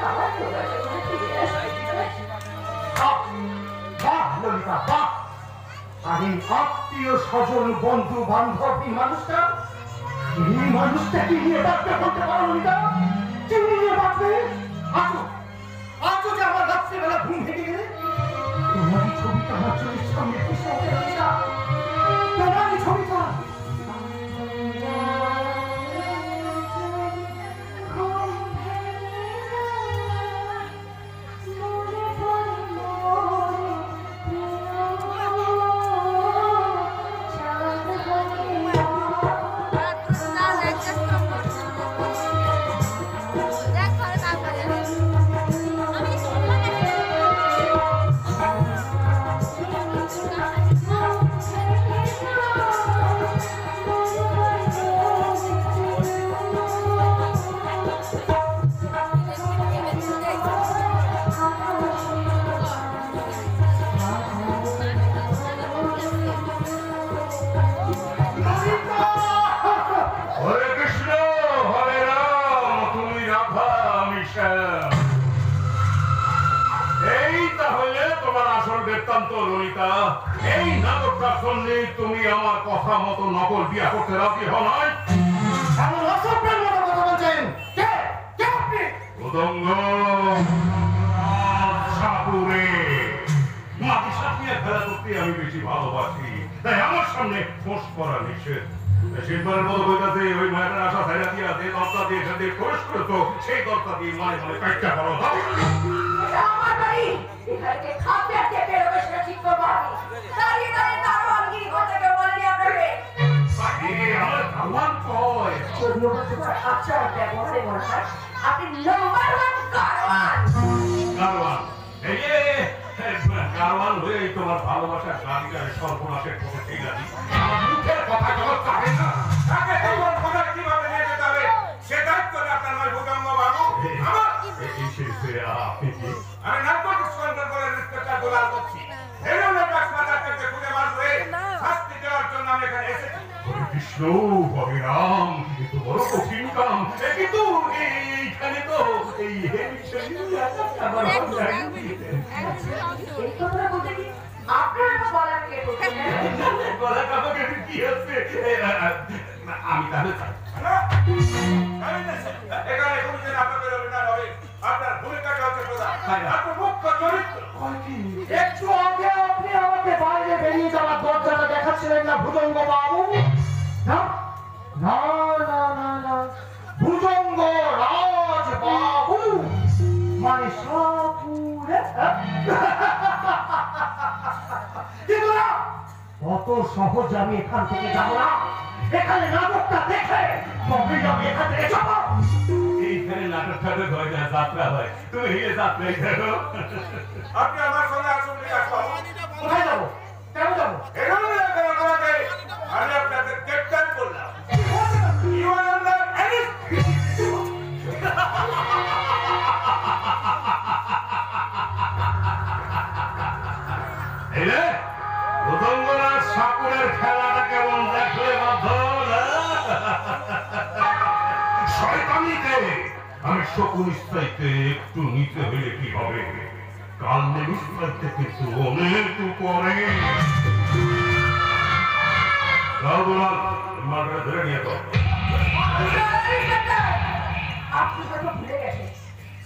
আমার প্রবাসে করে ফিরে আসবে। বাহ ললিতা বাহ, আমি আত্মীয় স্বজন বন্ধু বান্ধব এই মানুষটাকে নিয়ে বাঁচতে বলতে পারো ললিতা? কি নিয়ে বাঁচবে? আজও যে আমার রাত্রিবেলা ঘুম ভেঙে গেলে তোমারই ছবিটা আমার চোখের সামনে ভেসে ওঠে ললিতা, তোমারই ছবিটা। ললিতা, এই নাটকটার জন্য তুমি আমার কথা মতো নকল বিয়া করতে রাজি হও নাই? এমন অসভ্যের মতো কথা বলছেন কে? কে আপনি? উদঙ্গ সাপুরে মাটি সাপিয়ে খেলা করতে আমি বেশি ভালোবাসি, তাই আমার সামনে ফোঁস করা নিষেধ। শেষবারের মতো বইটাতে ওই মায়ের আশা ছাইরা দিয়া যে দরজা দিয়ে এখান থেকে প্রবেশ করতো সেই দরজা দিয়ে মানে মানে কাটটা করো। আমার বাড়ি এখানে খাপে আটকে বেরোবে সেটা ঠিক করবো আমি। দাঁড়িয়ে দাঁড়িয়ে দারোয়ানগিরি করতে কেউ বলেনি আপনাকে? আমার দারোয়ান কয় যদিও বা তোমার আচার ব্যবহারে মনে হয় আপনি নাম্বার ওয়ান দারোয়ান। দারোয়ান এই যে দারোয়ান হয়ে তোমার ভালোবাসার গাড়িটারে সর্বনাশের পথে ঠিক আছে। আমার মুখের কথা যখন চাহে না তাকে তোমার কথা কিভাবে নিয়ে যেতে হবে সে দায়িত্ব আপনার নয় ভূতঙ্গ বাবু। আমার এই শেষে আপনি কি? আমি নার্কোটিক্স কন্ট্রোল করে ইন্সপেক্টর গোলাল করছি। হেরোইনের ড্রাগস মার্কেটকে খুঁজে বার করে শাস্তি দেওয়ার জন্য আমি এখানে এসেছি। কৃষ্ণ হরে রাম, কিন্তু বড় কঠিন কাম, কিন্তু এইখানে তো এই আমি তাহলে এখানে কোনদিন আপনাদের অভিনয় হবে, আপনার ভূমিকাটা হচ্ছে প্রধান, আপনার মুখ্য চরিত্র। একটু আগে আপনি আমাকে বাইরে বেরিয়ে যাওয়ার দরজাটা দেখাচ্ছিলেন না ভুজঙ্গ বাবু? না না না না না, ভুজঙ্গ রাজ বাবু মানে সাপুরে। কিন্তু না, অত সহজ আমি এখান থেকে যাবো না। এখানে নাটকটা দেখে তবেই আমি এখান থেকে যাবো। এইখানে নাটক ঠাটক হয় না, যাত্রা হয়। তুমি এই যাত্রাই দেখো। আপনি আমার সঙ্গে আসুন বিকাশ বাবু। কোথায় যাবো? কেন যাবো? আমি আপনাকে গ্রেপ্তার করলাম। You are under arrest. এই রে, উদঙ্গরাজ সাপুরের খেলাটা কেমন দেখলে মাধ্যম? শয়তানিতে আমি শকুন স্থায়ীতে একটু নিতে হলে কি হবে? কালমেল স্থায়ীতে কিন্তু অনেক উপরে। ধরে নিয়ে তো আপনি হয়তো ভুলে গেছেন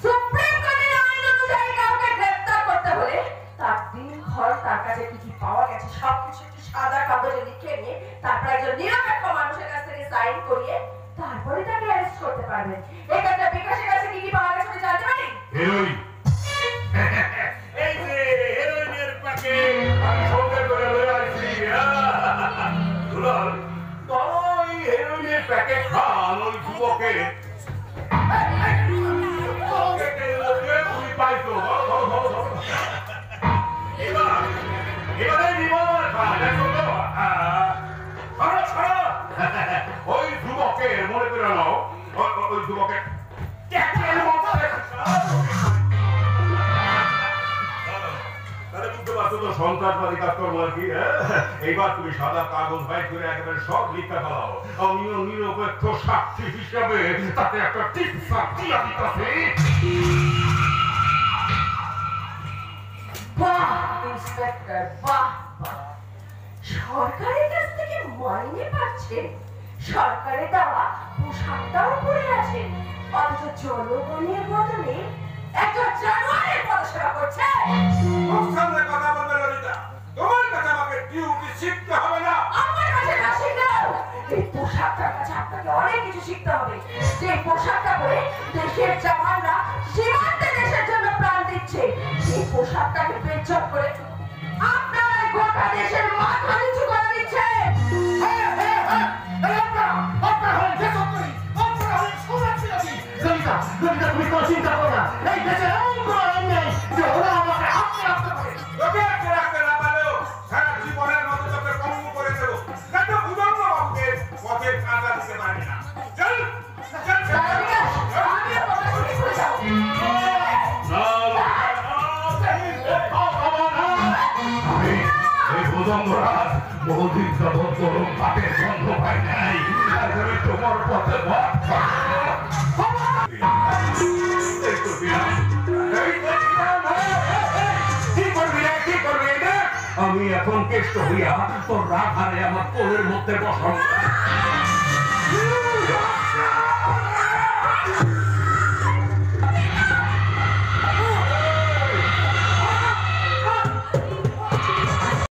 সুপ্রিম কোর্টের আইন অনুযায়ী কাউকে গ্রেফতার করতে হলে তার দিনভর তার কাছে কি কি পাওয়া গেছে সবকিছু একটু সাদা কাগজে লিখে নিয়ে তারপর একজন নিরপেক্ষ মানুষের কাছ থেকে সাইন করিয়ে তারপরে তাকে অ্যারেস্ট করতে পারবেন। এখানে বিকাশের কাছে কি কি পাওয়া গেছে আপনি জানতে পারেন? হেরোইন, এই যে হেরোইনের প্যাকেট আমি সঙ্গে করে লয়ে আসছি। দুলাল, ওই হেরোইনের প্যাকেট খান ওই যুবকের পকেটের মধ্যে তুমি পাইছো। এবারে রিভলভার খান, দেখো তো। ওই যুবকের মনে করে নাও, ওই যুবকের সন্ত্রাসবাদী কাজকর্ম আর কি। এইবার তুমি সাদা কাগজ বাইর করে একেবারে সব লিখতে পারো। আমিও নিরপেক্ষ সাক্ষী হিসাবে তাতে একটা টিপস দিয়ে দিতেছি। বাহ ইন্সপেক্টর, বাহ বাহ। সরকারের কাছ থেকে মাইনে পাচ্ছেন, সরকারে দেওয়া পোশাকটাও পরে আছেন, অথচ জনগণের বদলে একটা জানোয়ারের পদসেবা করছে। মুখ সামনে কথা বলবে ললিতা, তোমার কাছে আমাকে ডিউটি শিখতে হবে না। আমার কাছে না শিখলেও এই পোশাকটার কাছে আপনাকে অনেক কিছু শিখতে হবে। যে পোশাকটা পরে দেশের জওয়ানরা সীমান্তে দেশের জন্য প্রাণ দিচ্ছে, সেই পোশাকটাকে বেজ্জত করে আপনারা গোটা দেশের মাথা নিচু করে দিচ্ছে। তুমি কোনো চিন্তা করো না, এই দেশে এমন কোনো আইন নেই যে ওরা আমাকে আপনি আসতে পারে। তোকে আটকে রাখতে না পারলেও সারা জীবনের মতো তোকে পঙ্গু করে দেবো, যাতে ভূজঙ্গ বাবুকে পথে কাঁটা দিতে পারবি না। চল চল চল। আমিও কথা শুনে চলে যাবো। আমি এই ভূজঙ্গরাজ বহুদিন যাবৎ গরম ভাতের গন্ধ পাই নাই, আর আমি তোমার পথে ভাত আমি এখন কেষ্ট হইয়া তোর রাখারে আমার কোলের মধ্যে বসাবো।